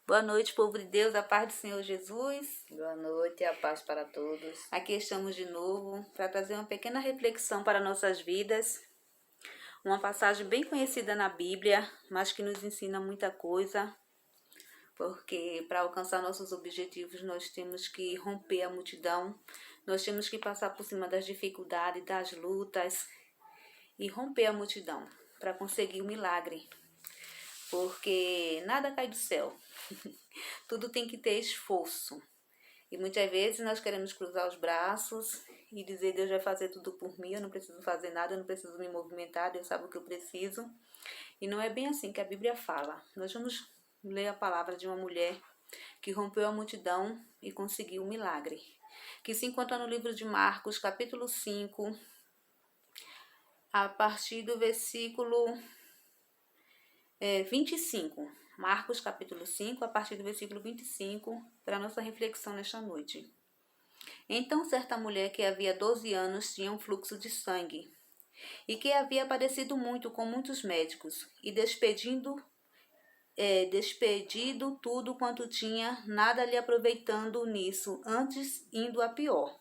Boa noite, povo de Deus, a paz do Senhor Jesus. Boa noite, a paz para todos. Aqui estamos de novo para trazer uma pequena reflexão para nossas vidas. Uma passagem bem conhecida na Bíblia, mas que nos ensina muita coisa, porque para alcançar nossos objetivos nós temos que romper a multidão, nós temos que passar por cima das dificuldades, das lutas e romper a multidão para conseguir o milagre. Porque nada cai do céu, tudo tem que ter esforço. E muitas vezes nós queremos cruzar os braços e dizer: Deus vai fazer tudo por mim, eu não preciso fazer nada, eu não preciso me movimentar, Deus sabe o que eu preciso. E não é bem assim que a Bíblia fala. Nós vamos ler a palavra de uma mulher que rompeu a multidão e conseguiu um milagre, que se encontra no livro de Marcos, capítulo 5, a partir do versículo 25. Marcos, capítulo 5, a partir do versículo 25, para a nossa reflexão nesta noite. Então, certa mulher que havia 12 anos tinha um fluxo de sangue, e que havia padecido muito com muitos médicos, e despedido tudo quanto tinha, nada lhe aproveitando nisso, antes indo a pior.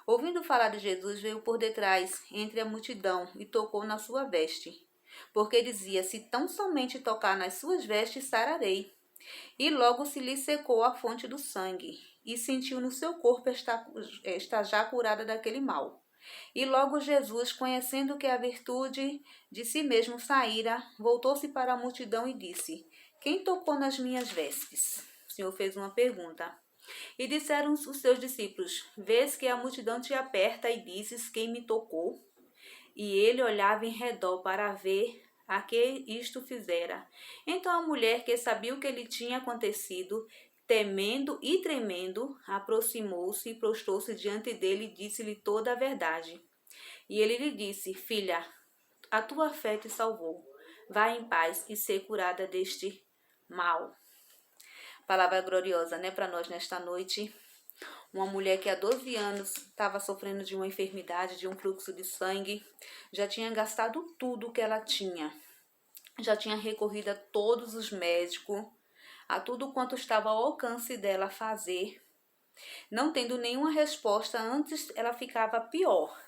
Ouvindo falar de Jesus, veio por detrás, entre a multidão, e tocou na sua veste. Porque dizia: se tão somente tocar nas suas vestes, sararei. E logo se lhe secou a fonte do sangue, e sentiu no seu corpo estar já curada daquele mal. E logo Jesus, conhecendo que a virtude de si mesmo saíra, voltou-se para a multidão e disse: quem tocou nas minhas vestes? O Senhor fez uma pergunta. E disseram os seus discípulos: vês que a multidão te aperta e dizes: quem me tocou? E ele olhava em redor para ver a que isto fizera. Então a mulher, que sabia o que lhe tinha acontecido, temendo e tremendo, aproximou-se e prostou-se diante dele e disse-lhe toda a verdade. E ele lhe disse: filha, a tua fé te salvou. Vá em paz e ser curada deste mal. Palavra gloriosa, né, para nós nesta noite. Uma mulher que há 12 anos estava sofrendo de uma enfermidade, de um fluxo de sangue, já tinha gastado tudo que ela tinha, já tinha recorrido a todos os médicos, a tudo quanto estava ao alcance dela fazer. Não tendo nenhuma resposta, antes ela ficava pior.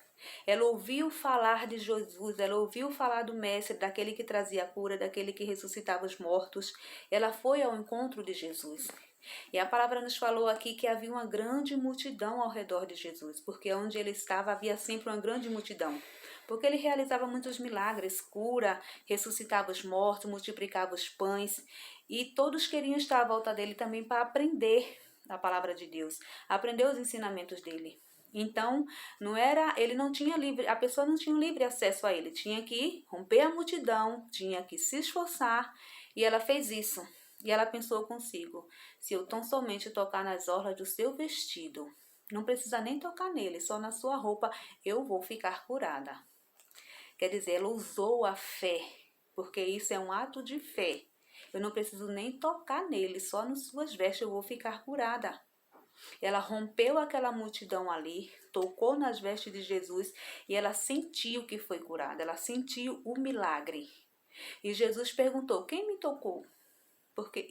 Ela ouviu falar de Jesus, ela ouviu falar do Mestre, daquele que trazia a cura, daquele que ressuscitava os mortos. Ela foi ao encontro de Jesus. E a palavra nos falou aqui que havia uma grande multidão ao redor de Jesus, porque onde ele estava havia sempre uma grande multidão. Porque ele realizava muitos milagres, cura, ressuscitava os mortos, multiplicava os pães, e todos queriam estar à volta dele também para aprender a palavra de Deus, aprender os ensinamentos dele. Então, ele não tinha livre, a pessoa não tinha livre acesso a ele, tinha que romper a multidão, tinha que se esforçar, e ela fez isso. E ela pensou consigo: se eu tão somente tocar nas orlas do seu vestido, não precisa nem tocar nele, só na sua roupa, eu vou ficar curada. Quer dizer, ela usou a fé, porque isso é um ato de fé. Eu não preciso nem tocar nele, só nas suas vestes eu vou ficar curada. Ela rompeu aquela multidão ali, tocou nas vestes de Jesus e ela sentiu que foi curada, ela sentiu o milagre. E Jesus perguntou: quem me tocou?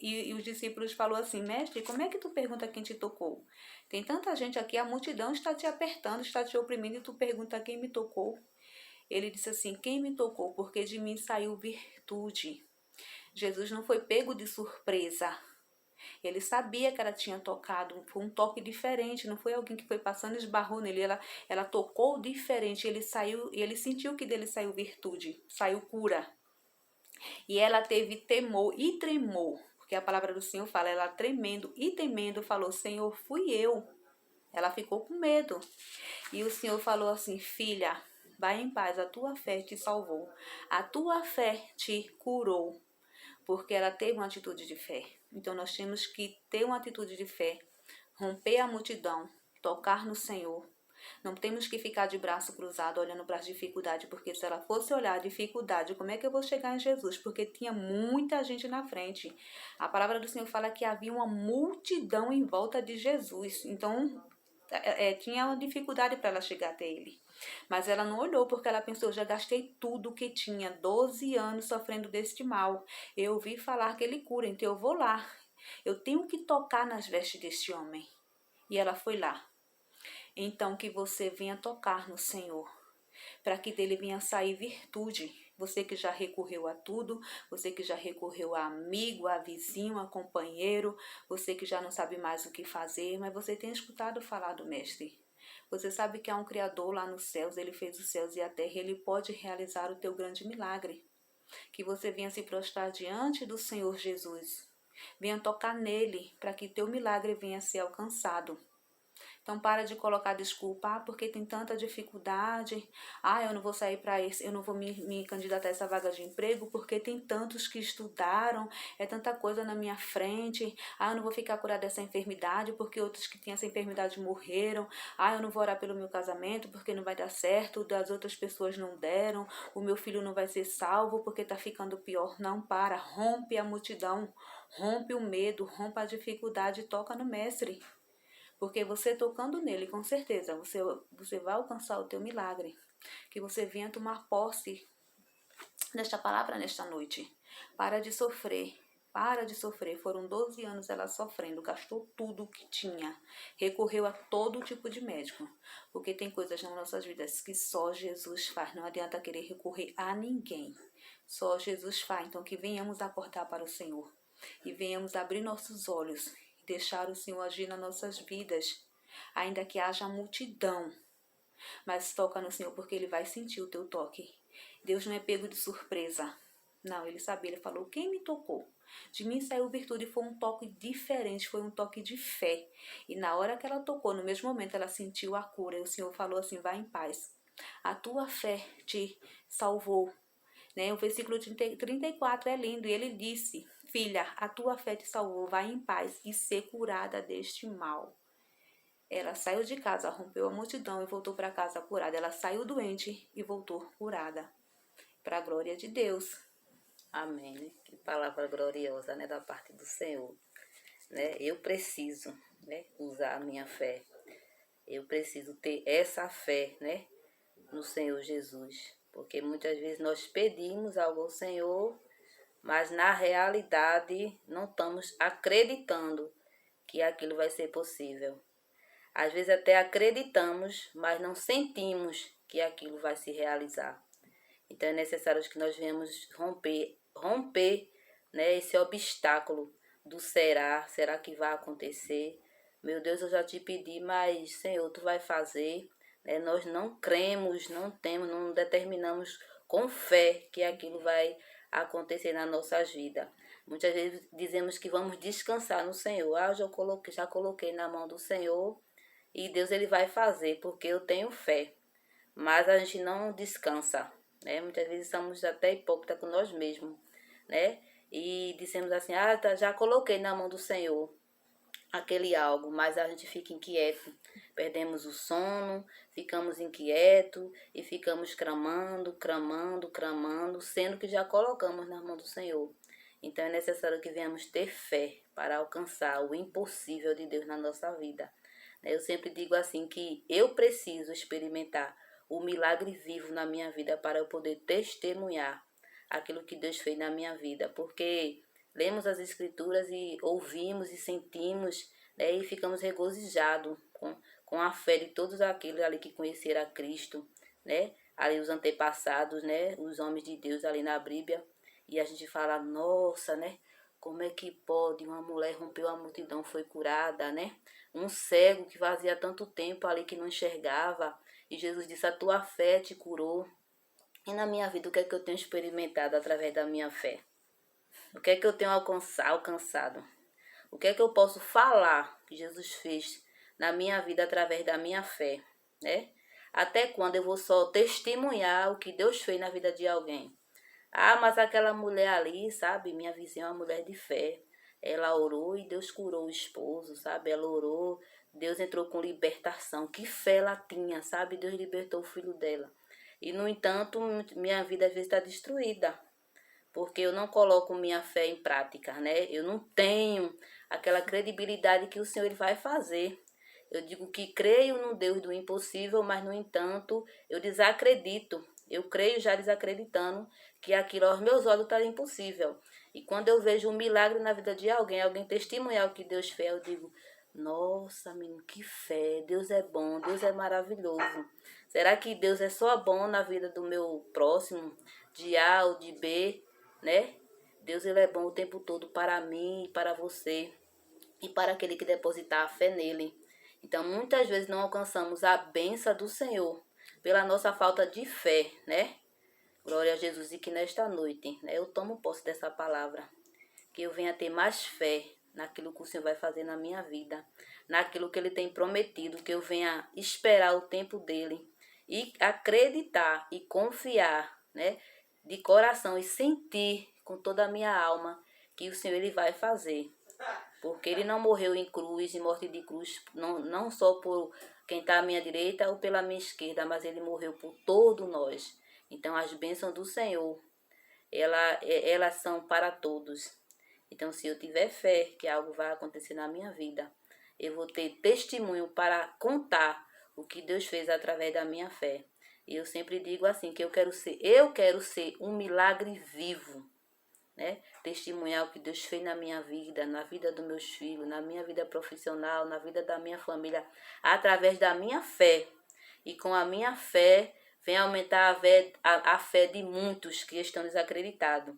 E os discípulos falaram assim: mestre, como é que tu pergunta quem te tocou? Tem tanta gente aqui, a multidão está te apertando, está te oprimindo e tu pergunta quem me tocou. Ele disse assim: quem me tocou? Porque de mim saiu virtude. Jesus não foi pego de surpresa. Ele sabia que ela tinha tocado, foi um toque diferente, não foi alguém que foi passando e esbarrou nele, ela tocou diferente, ele sentiu que dele saiu virtude, saiu cura. E ela teve temor e tremor, porque a palavra do Senhor fala, ela tremendo e temendo falou: Senhor, fui eu. Ela ficou com medo. E o Senhor falou assim: filha, vai em paz, a tua fé te salvou, a tua fé te curou. Porque ela teve uma atitude de fé. Então nós temos que ter uma atitude de fé, romper a multidão, tocar no Senhor. Não temos que ficar de braço cruzado olhando para as dificuldades, porque se ela fosse olhar a dificuldade, como é que eu vou chegar em Jesus? Porque tinha muita gente na frente. A palavra do Senhor fala que havia uma multidão em volta de Jesus. Então, tinha uma dificuldade para ela chegar até ele. Mas ela não olhou, porque ela pensou: já gastei tudo que tinha, 12 anos sofrendo deste mal. Eu ouvi falar que ele cura, então eu vou lá. Eu tenho que tocar nas vestes deste homem. E ela foi lá. Então que você venha tocar no Senhor, para que dele venha sair virtude. Você que já recorreu a tudo, você que já recorreu a amigo, a vizinho, a companheiro, você que já não sabe mais o que fazer, mas você tem escutado falar do Mestre. Você sabe que há um Criador lá nos céus, ele fez os céus e a terra, ele pode realizar o teu grande milagre. Que você venha se prostrar diante do Senhor Jesus. Venha tocar nele, para que teu milagre venha a ser alcançado. Então para de colocar desculpa, porque tem tanta dificuldade. Eu não vou sair para esse, eu não vou me candidatar a essa vaga de emprego, porque tem tantos que estudaram, é tanta coisa na minha frente. Eu não vou ficar curada dessa enfermidade, porque outros que têm essa enfermidade morreram. Eu não vou orar pelo meu casamento, porque não vai dar certo, das outras pessoas não deram, o meu filho não vai ser salvo, porque está ficando pior. Não, para, rompe a multidão, rompe o medo, rompe a dificuldade e toca no Mestre. Porque você tocando nele, com certeza, você vai alcançar o teu milagre. Que você venha tomar posse desta palavra nesta noite. Para de sofrer. Para de sofrer. Foram 12 anos ela sofrendo, gastou tudo o que tinha. Recorreu a todo tipo de médico. Porque tem coisas nas nossas vidas que só Jesus faz. Não adianta querer recorrer a ninguém. Só Jesus faz. Então que venhamos acordar para o Senhor. E venhamos abrir nossos olhos. Deixar o Senhor agir nas nossas vidas, ainda que haja multidão, mas toca no Senhor, porque Ele vai sentir o teu toque. Deus não é pego de surpresa, não, Ele sabia, Ele falou, quem me tocou? De mim saiu virtude, foi um toque diferente, foi um toque de fé, e na hora que ela tocou, no mesmo momento ela sentiu a cura, e o Senhor falou assim, vai em paz, a tua fé te salvou. O versículo 34 é lindo, e ele disse, filha, a tua fé te salvou, vai em paz e ser curada deste mal. Ela saiu de casa, rompeu a multidão e voltou para casa curada. Ela saiu doente e voltou curada. Para a glória de Deus. Amém. Que palavra gloriosa, da parte do Senhor. Eu preciso, usar a minha fé. Eu preciso ter essa fé, no Senhor Jesus. Porque muitas vezes nós pedimos algo ao Senhor, mas na realidade não estamos acreditando que aquilo vai ser possível. Às vezes até acreditamos, mas não sentimos que aquilo vai se realizar. Então é necessário que nós venhamos romper esse obstáculo do será que vai acontecer? Meu Deus, eu já te pedi, mas Senhor, tu vai fazer. Nós não cremos, não determinamos com fé que aquilo vai acontecer na nossa vida. Muitas vezes dizemos que vamos descansar no Senhor. Já coloquei na mão do Senhor e Deus ele vai fazer, porque eu tenho fé. Mas a gente não descansa, Muitas vezes somos até hipócritas com nós mesmos, E dizemos assim, já coloquei na mão do Senhor aquele algo, mas a gente fica inquieto, perdemos o sono, ficamos inquietos e ficamos clamando, sendo que já colocamos na mão do Senhor. Então é necessário que venhamos ter fé para alcançar o impossível de Deus na nossa vida. Eu sempre digo assim que eu preciso experimentar o milagre vivo na minha vida para eu poder testemunhar aquilo que Deus fez na minha vida, porque lemos as Escrituras e ouvimos e sentimos, e ficamos regozijados com a fé de todos aqueles ali que conheceram a Cristo, ali os antepassados, os homens de Deus ali na Bíblia, e a gente fala, nossa, como é que pode? Uma mulher rompeu a multidão, foi curada, Um cego que fazia tanto tempo ali que não enxergava, e Jesus disse, a tua fé te curou. E na minha vida, o que é que eu tenho experimentado através da minha fé? O que é que eu tenho alcançado? O que é que eu posso falar que Jesus fez na minha vida através da minha fé, Até quando eu vou só testemunhar o que Deus fez na vida de alguém? Mas aquela mulher ali, sabe? Minha vizinha é uma mulher de fé. Ela orou e Deus curou o esposo, sabe? Ela orou, Deus entrou com libertação. Que fé ela tinha, sabe? Deus libertou o filho dela. E, no entanto, minha vida às vezes está destruída, porque eu não coloco minha fé em prática, Eu não tenho aquela credibilidade que o Senhor ele vai fazer. Eu digo que creio no Deus do impossível, mas, no entanto, eu desacredito. Eu creio já desacreditando que aquilo aos meus olhos está impossível. E quando eu vejo um milagre na vida de alguém testemunhar o que Deus fez, eu digo, nossa, menino, que fé, Deus é bom, Deus é maravilhoso. Será que Deus é só bom na vida do meu próximo, de A ou de B, né? Deus, ele é bom o tempo todo para mim e para você e para aquele que depositar a fé nele. Então, muitas vezes não alcançamos a bênção do Senhor pela nossa falta de fé, né? Glória a Jesus. E que nesta noite, né, eu tomo posse dessa palavra. Que eu venha ter mais fé naquilo que o Senhor vai fazer na minha vida. Naquilo que Ele tem prometido. Que eu venha esperar o tempo dEle. E acreditar e confiar, né? De coração e sentir com toda a minha alma que o Senhor Ele vai fazer. Porque Ele não morreu em cruz, em morte de cruz, não só por quem está à minha direita ou pela minha esquerda, mas Ele morreu por todos nós. Então, as bênçãos do Senhor, elas são para todos. Então, se eu tiver fé que algo vai acontecer na minha vida, eu vou ter testemunho para contar o que Deus fez através da minha fé. E eu sempre digo assim, que eu quero ser um milagre vivo, né? Testemunhar o que Deus fez na minha vida, na vida dos meus filhos, na minha vida profissional, na vida da minha família, através da minha fé. E com a minha fé, vem aumentar a fé de muitos que estão desacreditados.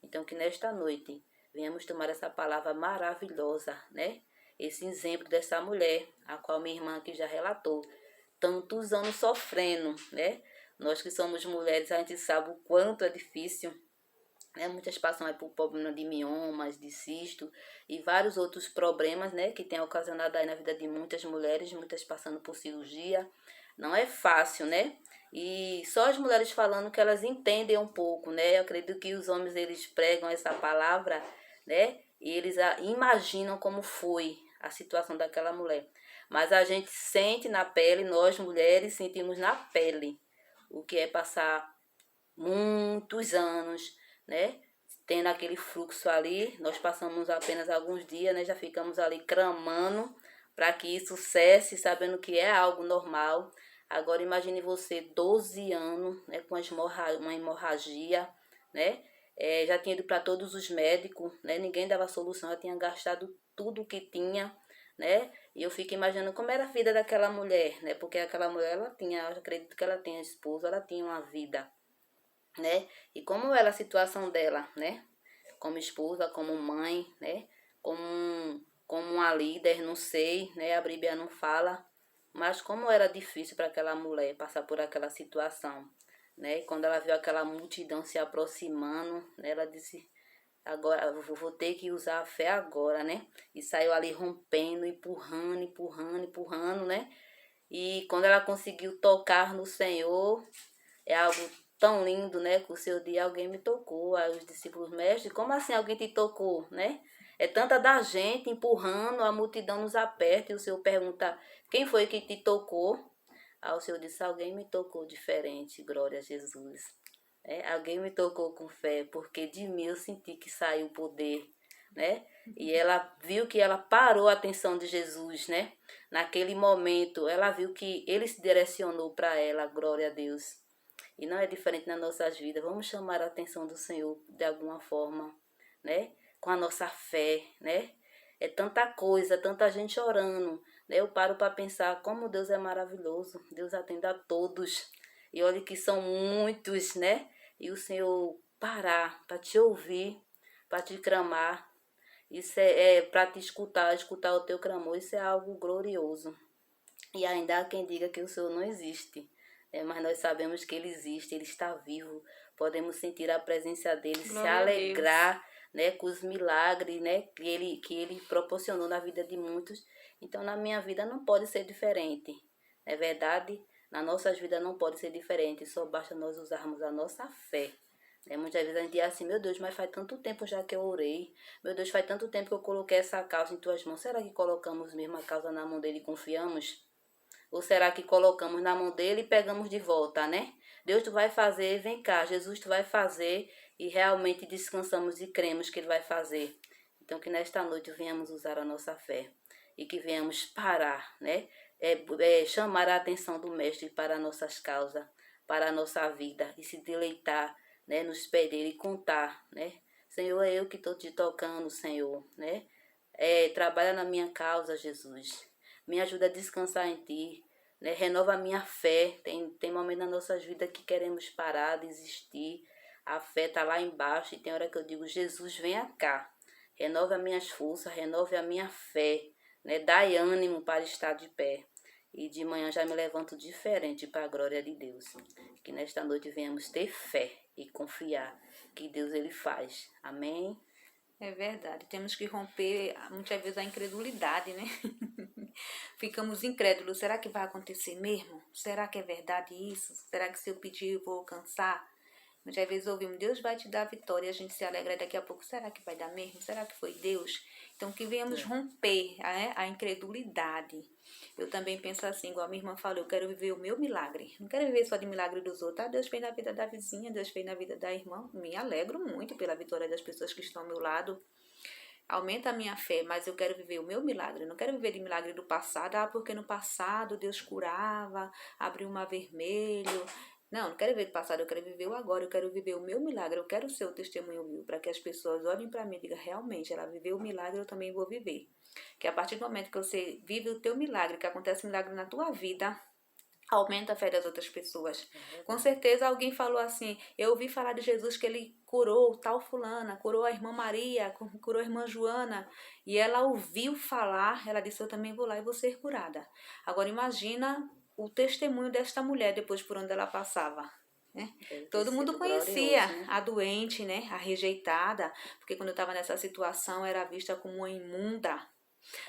Então, que nesta noite, venhamos tomar essa palavra maravilhosa, né? Esse exemplo dessa mulher, a qual minha irmã aqui já relatou, tantos anos sofrendo, né? Nós que somos mulheres, a gente sabe o quanto é difícil, né? Muitas passam aí por problema de miomas, de cisto e vários outros problemas, né? Que tem ocasionado aí na vida de muitas mulheres, muitas passando por cirurgia. Não é fácil, né? E só as mulheres falando que elas entendem um pouco, né? Eu acredito que os homens, eles pregam essa palavra, né? E eles imaginam como foi a situação daquela mulher. Mas a gente sente na pele, nós mulheres sentimos na pele o que é passar muitos anos, né? Tendo aquele fluxo ali, nós passamos apenas alguns dias, né? Já ficamos ali clamando para que isso cesse, sabendo que é algo normal. Agora imagine você 12 anos, né? Com uma hemorragia, né? Já tinha ido para todos os médicos, né? Ninguém dava solução, ela tinha gastado tudo que tinha, né? E eu fico imaginando como era a vida daquela mulher, né? Porque aquela mulher, ela tinha, eu acredito que ela tinha esposo, ela tinha uma vida, né? E como era a situação dela, né? Como esposa, como mãe, né? Como uma líder, não sei, né? A Bíblia não fala, mas como era difícil para aquela mulher passar por aquela situação, né? E quando ela viu aquela multidão se aproximando, né? Ela disse, agora eu vou ter que usar a fé agora, né? E saiu ali rompendo, empurrando, empurrando, empurrando, né? E quando ela conseguiu tocar no Senhor, é algo tão lindo, né? Que o seu dia alguém me tocou. Aí os discípulos, mestre, como assim alguém te tocou, né? É tanta da gente empurrando, a multidão nos aperta e o Senhor pergunta, quem foi que te tocou? Aí o Senhor disse, alguém me tocou diferente, glória a Jesus. Alguém me tocou com fé, porque de mim eu senti que saiu o poder, né? E ela viu que ela parou a atenção de Jesus, né? Naquele momento, ela viu que ele se direcionou para ela, glória a Deus. E não é diferente nas nossas vidas. Vamos chamar a atenção do Senhor de alguma forma, né? Com a nossa fé, né? É tanta coisa, tanta gente orando, né? Eu paro para pensar como Deus é maravilhoso. Deus atende a todos. E olha que são muitos, né? E o Senhor parar para te ouvir, para te clamar. Isso é para te escutar o teu clamor. Isso é algo glorioso. E ainda há quem diga que o Senhor não existe. Mas nós sabemos que Ele existe, Ele está vivo. Podemos sentir a presença dEle, se alegrar, né, com os milagres, né, que ele proporcionou na vida de muitos. Então, na minha vida não pode ser diferente. Não é verdade? Na nossas vidas não pode ser diferente. Só basta nós usarmos a nossa fé. Muitas vezes a gente diz assim, meu Deus, mas faz tanto tempo já que eu orei. Meu Deus, faz tanto tempo que eu coloquei essa causa em tuas mãos. Será que colocamos mesmo a causa na mão dEle e confiamos? Ou será que colocamos na mão dele e pegamos de volta, né? Deus, tu vai fazer, vem cá, Jesus, tu vai fazer e realmente descansamos e cremos que ele vai fazer. Então, que nesta noite venhamos usar a nossa fé e que venhamos parar, né? Chamar a atenção do Mestre para nossas causas, para a nossa vida e se deleitar, né? Nos pés dele e contar, né? Senhor, é eu que estou te tocando, Senhor, né? Trabalha na minha causa, Jesus. Me ajuda a descansar em Ti, né? Renova a minha fé. Tem momentos na nossa vida que queremos parar, desistir. A fé está lá embaixo e tem hora que eu digo, Jesus, venha cá. Renove as minhas forças, renove a minha fé, né? Dai ânimo para estar de pé. E de manhã já me levanto diferente para a glória de Deus. Que nesta noite venhamos ter fé e confiar que Deus ele faz. Amém? É verdade, temos que romper muitas vezes a incredulidade, né? Ficamos incrédulos, será que vai acontecer mesmo? Será que é verdade isso? Será que se eu pedir eu vou alcançar? Muitas vezes ouvimos, Deus vai te dar a vitória, e a gente se alegra daqui a pouco, será que vai dar mesmo? Será que foi Deus? Então que venhamos romper a incredulidade. Eu também penso assim, igual a minha irmã falou, eu quero viver o meu milagre. Não quero viver só de milagre dos outros. Ah, Deus fez na vida da vizinha, Deus fez na vida da irmã. Me alegro muito pela vitória das pessoas que estão ao meu lado. Aumenta a minha fé, mas eu quero viver o meu milagre. Eu não quero viver de milagre do passado. Ah, porque no passado Deus curava, abriu o mar vermelho. Não quero viver do passado, eu quero viver o agora. Eu quero viver o meu milagre. Eu quero ser o testemunho vivo, para que as pessoas olhem para mim e digam, realmente, ela viveu o milagre, eu também vou viver. Que a partir do momento que você vive o teu milagre, que acontece um milagre na tua vida, aumenta a fé das outras pessoas. Com certeza alguém falou assim, eu ouvi falar de Jesus que ele curou tal fulana, curou a irmã Maria, curou a irmã Joana, e ela ouviu falar, ela disse, eu também vou lá e vou ser curada. Agora imagina o testemunho desta mulher depois por onde ela passava. Né? Todo mundo conhecia glorioso, né? a doente, né? A rejeitada, porque quando eu estava nessa situação era vista como uma imunda.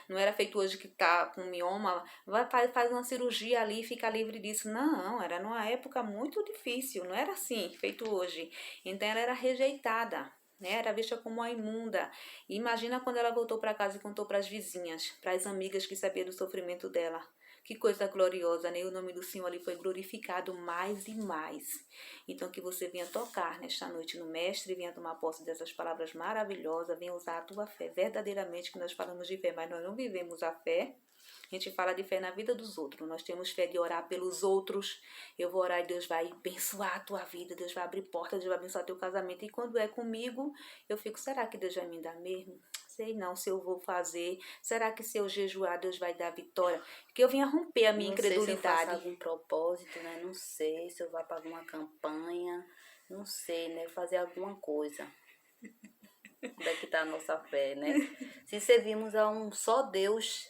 Não era feito hoje que tá com mioma, faz uma cirurgia ali e fica livre disso. Não, era numa época muito difícil, não era assim, feito hoje. Então ela era rejeitada, né? Era vista como uma imunda. E imagina quando ela voltou para casa e contou para as vizinhas, para as amigas que sabiam do sofrimento dela. Que coisa gloriosa, né? O nome do Senhor ali foi glorificado mais e mais. Então, que você venha tocar nesta noite no Mestre, venha tomar posse dessas palavras maravilhosas, venha usar a tua fé verdadeiramente, que nós falamos de fé, mas nós não vivemos a fé. A gente fala de fé na vida dos outros. Nós temos fé de orar pelos outros. Eu vou orar e Deus vai abençoar a tua vida, Deus vai abrir portas, Deus vai abençoar teu casamento. E quando é comigo, eu fico, será que Deus vai me dar mesmo? Sei não se eu vou fazer. Será que se eu jejuar, Deus vai dar vitória? Porque eu vim a romper a minha Não sei se eu faço incredulidade. algum propósito, né? Não sei se eu vou para alguma campanha. Não sei, né? Fazer alguma coisa. Onde é que está a nossa fé, né? Se servimos a um só Deus,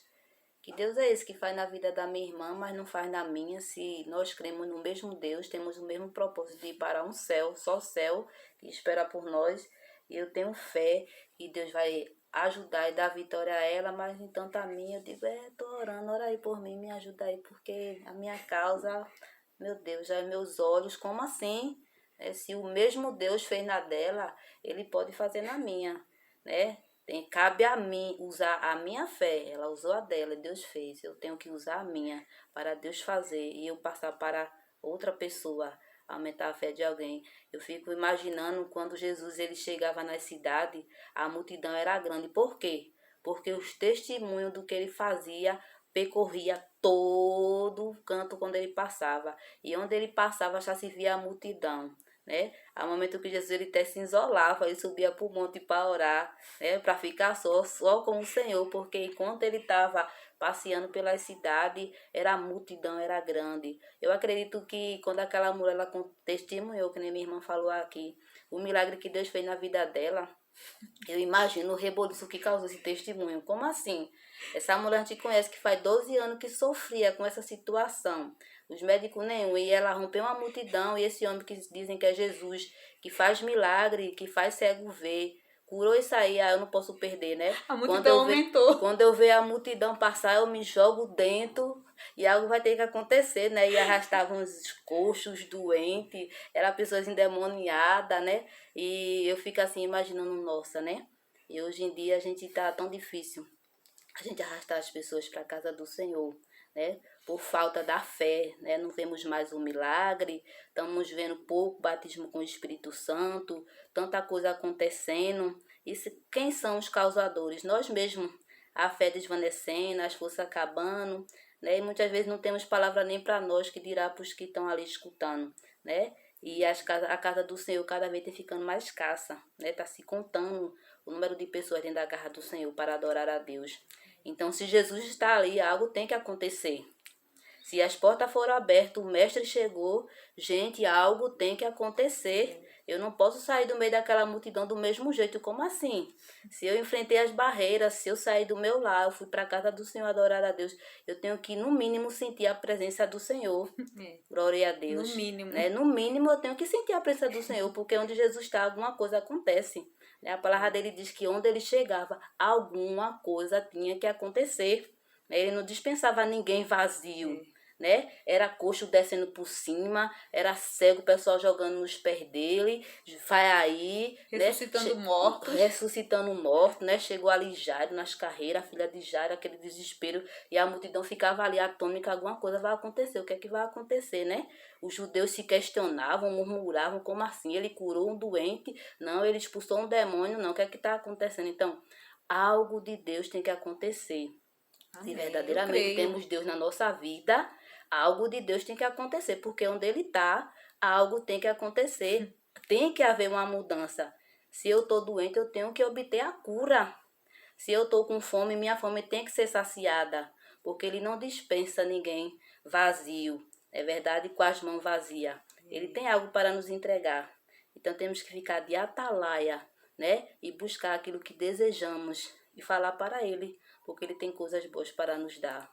que Deus é esse que faz na vida da minha irmã, mas não faz na minha. Se nós cremos no mesmo Deus, temos o mesmo propósito de ir para um céu, só céu, que espera por nós. E eu tenho fé que Deus vai ajudar e dar vitória a ela, mas entanto a minha, eu digo, tô orando, ora aí por mim, me ajuda aí, porque a minha causa, meu Deus, já é meus olhos, como assim? Se o mesmo Deus fez na dela, ele pode fazer na minha, né? Cabe a mim usar a minha fé. Ela usou a dela, Deus fez. Eu tenho que usar a minha para Deus fazer e eu passar para outra pessoa, aumentar a fé de alguém. Eu fico imaginando quando Jesus ele chegava na cidade, a multidão era grande. Por quê? Porque os testemunhos do que ele fazia percorria todo o canto quando ele passava. E onde ele passava já se via a multidão, né? Ao momento que Jesus ele até se isolava, ele subia para o monte para orar, né? Para ficar só com o Senhor, porque enquanto ele estava passeando pela cidade, a multidão era grande. Eu acredito que quando aquela mulher ela testemunhou, que nem minha irmã falou aqui, o milagre que Deus fez na vida dela, eu imagino o reboliço que causou esse testemunho. Como assim? Essa mulher a gente conhece que faz 12 anos que sofria com essa situação. Os médicos nenhum. E ela rompeu uma multidão. E esse homem que dizem que é Jesus, que faz milagre, que faz cego ver, curou isso aí. Eu não posso perder, né? A multidão aumentou. Quando eu ver a multidão passar, eu me jogo dentro. E algo vai ter que acontecer, né? E arrastavam os coxos, doentes. Era pessoas endemoniadas, né? E eu fico assim imaginando, nossa, né? E hoje em dia a gente tá tão difícil a gente arrastar as pessoas para a casa do Senhor, né? Por falta da fé, né? Não vemos mais o milagre, estamos vendo pouco batismo com o Espírito Santo, tanta coisa acontecendo. Quem são os causadores? Nós mesmos, a fé desvanecendo, as forças acabando, né? E muitas vezes não temos palavra nem para nós, que dirá para os que estão ali escutando, né? E a casa do Senhor cada vez está ficando mais escassa, né? Está se contando o número de pessoas dentro da casa do Senhor para adorar a Deus. Então, se Jesus está ali, algo tem que acontecer. Se as portas foram abertas, o mestre chegou, gente, algo tem que acontecer. Eu não posso sair do meio daquela multidão do mesmo jeito. Como assim? Se eu enfrentei as barreiras, se eu saí do meu lar, eu fui para a casa do Senhor adorar a Deus, eu tenho que, no mínimo, sentir a presença do Senhor. Glória a Deus. No mínimo. Né? No mínimo, eu tenho que sentir a presença do Senhor, porque onde Jesus está, alguma coisa acontece. Né? A palavra dele diz que onde ele chegava, alguma coisa tinha que acontecer. Ele não dispensava ninguém vazio. Né? Era coxo descendo por cima, era cego, o pessoal jogando nos pés dele, vai aí, ressuscitando mortos. Ressuscitando mortos, né? Chegou ali Jairo nas carreiras, a filha de Jairo, aquele desespero, e a multidão ficava ali atônica, alguma coisa vai acontecer, o que é que vai acontecer, né? Os judeus se questionavam, murmuravam, como assim? Ele curou um doente? Não, ele expulsou um demônio? Não, o que é que está acontecendo? Então, algo de Deus tem que acontecer. Amém. Se verdadeiramente temos Deus na nossa vida, algo de Deus tem que acontecer, porque onde Ele está, algo tem que acontecer. Tem que haver uma mudança. Se eu estou doente, eu tenho que obter a cura. Se eu estou com fome, minha fome tem que ser saciada, porque Ele não dispensa ninguém vazio, é verdade, com as mãos vazias. Ele tem algo para nos entregar. Então temos que ficar de atalaia, né? E buscar aquilo que desejamos e falar para Ele, porque Ele tem coisas boas para nos dar.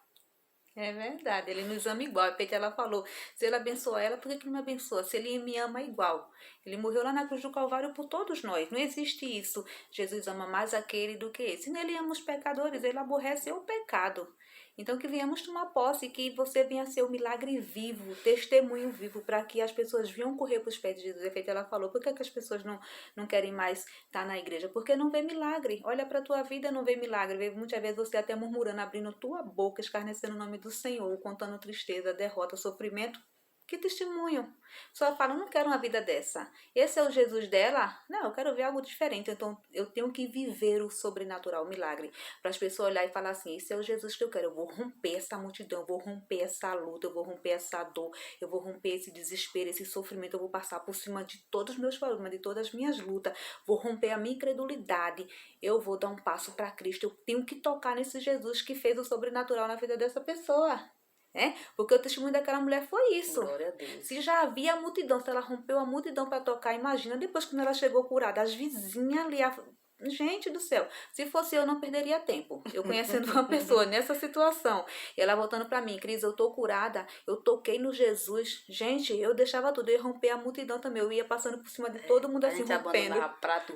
É verdade, ele nos ama igual. A Petra, ela falou, se ele abençoa ela, por que não me abençoa? Se ele me ama igual. Ele morreu lá na cruz do Calvário por todos nós. Não existe isso. Jesus ama mais aquele do que esse. Nele ama os pecadores, ele aborrece o pecado. Então que venhamos tomar posse, que você venha ser o milagre vivo, testemunho vivo, para que as pessoas venham correr para os pés de Jesus. A Petra, ela falou, por que as pessoas não querem mais estar na igreja? Porque não vê milagre. Olha para a tua vida, não vê milagre. Muitas vezes você até murmurando, abrindo tua boca, escarnecendo o nome do Senhor, contando tristeza, derrota, sofrimento. Que testemunho. Só fala, não quero uma vida dessa. Esse é o Jesus dela? Não, eu quero ver algo diferente. Então, eu tenho que viver o sobrenatural, o milagre. Para as pessoas olharem e falar assim, esse é o Jesus que eu quero. Eu vou romper essa multidão, eu vou romper essa luta, eu vou romper essa dor, eu vou romper esse desespero, esse sofrimento. Eu vou passar por cima de todos os meus problemas, de todas as minhas lutas. Vou romper a minha incredulidade. Eu vou dar um passo para Cristo. Eu tenho que tocar nesse Jesus que fez o sobrenatural na vida dessa pessoa. Porque o testemunho daquela mulher foi isso. Glória a Deus. Se já havia a multidão, se ela rompeu a multidão para tocar, imagina depois quando ela chegou curada, as vizinhas ali, gente do céu, se fosse eu não perderia tempo. Eu conhecendo uma pessoa nessa situação, e ela voltando para mim, Cris, eu tô curada, eu toquei no Jesus. Gente, eu deixava tudo, eu ia romper a multidão também, eu ia passando por cima de todo mundo assim, rompendo. A gente abandonava prato,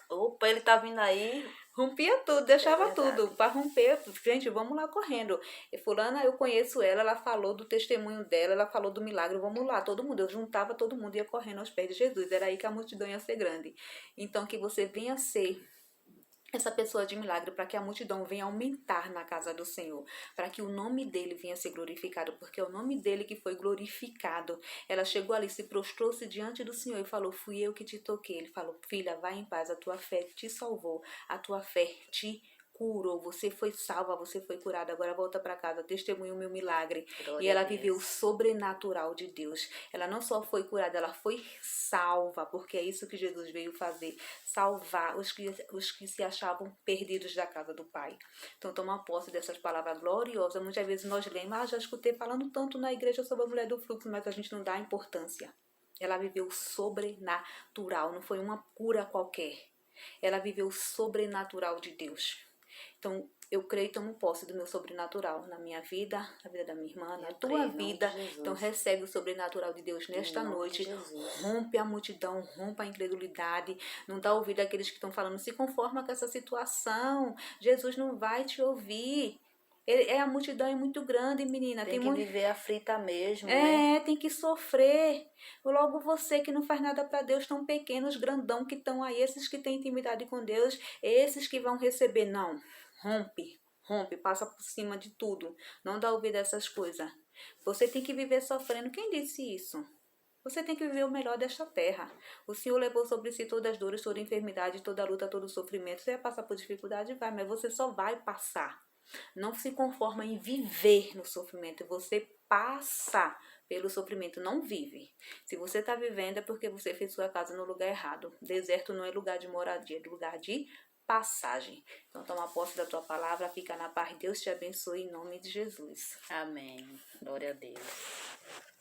roupa, ele tá vindo aí. Rompia tudo, deixava tudo para romper. Gente, vamos lá correndo. E fulana, eu conheço ela, ela falou do testemunho dela, ela falou do milagre, vamos lá, todo mundo. Eu juntava todo mundo e ia correndo aos pés de Jesus. Era aí que a multidão ia ser grande. Então, que você venha ser essa pessoa de milagre, para que a multidão venha aumentar na casa do Senhor, para que o nome dele venha ser glorificado, porque é o nome dele que foi glorificado. Ela chegou ali, se prostrou-se diante do Senhor e falou, fui eu que te toquei. Ele falou, filha, vai em paz, a tua fé te salvou, a tua fé te curou, você foi salva, você foi curada, agora volta para casa, testemunha o meu milagre. Glória e ela a Deus. viveu o sobrenatural de Deus. Ela não só foi curada, ela foi salva, porque é isso que Jesus veio fazer, salvar os que se achavam perdidos da casa do Pai. Então toma posse dessas palavras gloriosas. Muitas vezes nós lemos, já escutei falando tanto na igreja sobre a mulher do fluxo, mas a gente não dá importância. Ela viveu o sobrenatural, não foi uma cura qualquer. Ela viveu o sobrenatural de Deus. Então, eu creio e tomo posse do meu sobrenatural na minha vida, na vida da minha irmã, na tua vida. Então, recebe o sobrenatural de Deus nesta noite. Rompe a multidão, rompa a incredulidade. Não dá ouvido àqueles que estão falando, se conforma com essa situação. Jesus não vai te ouvir. A multidão é muito grande, menina. Tem que viver aflita mesmo, né? Tem que sofrer. Logo você que não faz nada para Deus, tão pequenos, grandão que estão aí, esses que têm intimidade com Deus, esses que vão receber, não. Rompe, passa por cima de tudo. Não dá ouvido a essas coisas. Você tem que viver sofrendo. Quem disse isso? Você tem que viver o melhor desta terra. O Senhor levou sobre si todas as dores, toda a enfermidade, toda a luta, todo o sofrimento. Você vai passar por dificuldade? Vai, mas você só vai passar. Não se conforma em viver no sofrimento. Você passa pelo sofrimento não vive. Se você está vivendo é porque você fez sua casa no lugar errado. Deserto não é lugar de moradia, é lugar de passagem. Então toma posse da tua palavra, fica na paz. Deus te abençoe em nome de Jesus. Amém. Glória a Deus.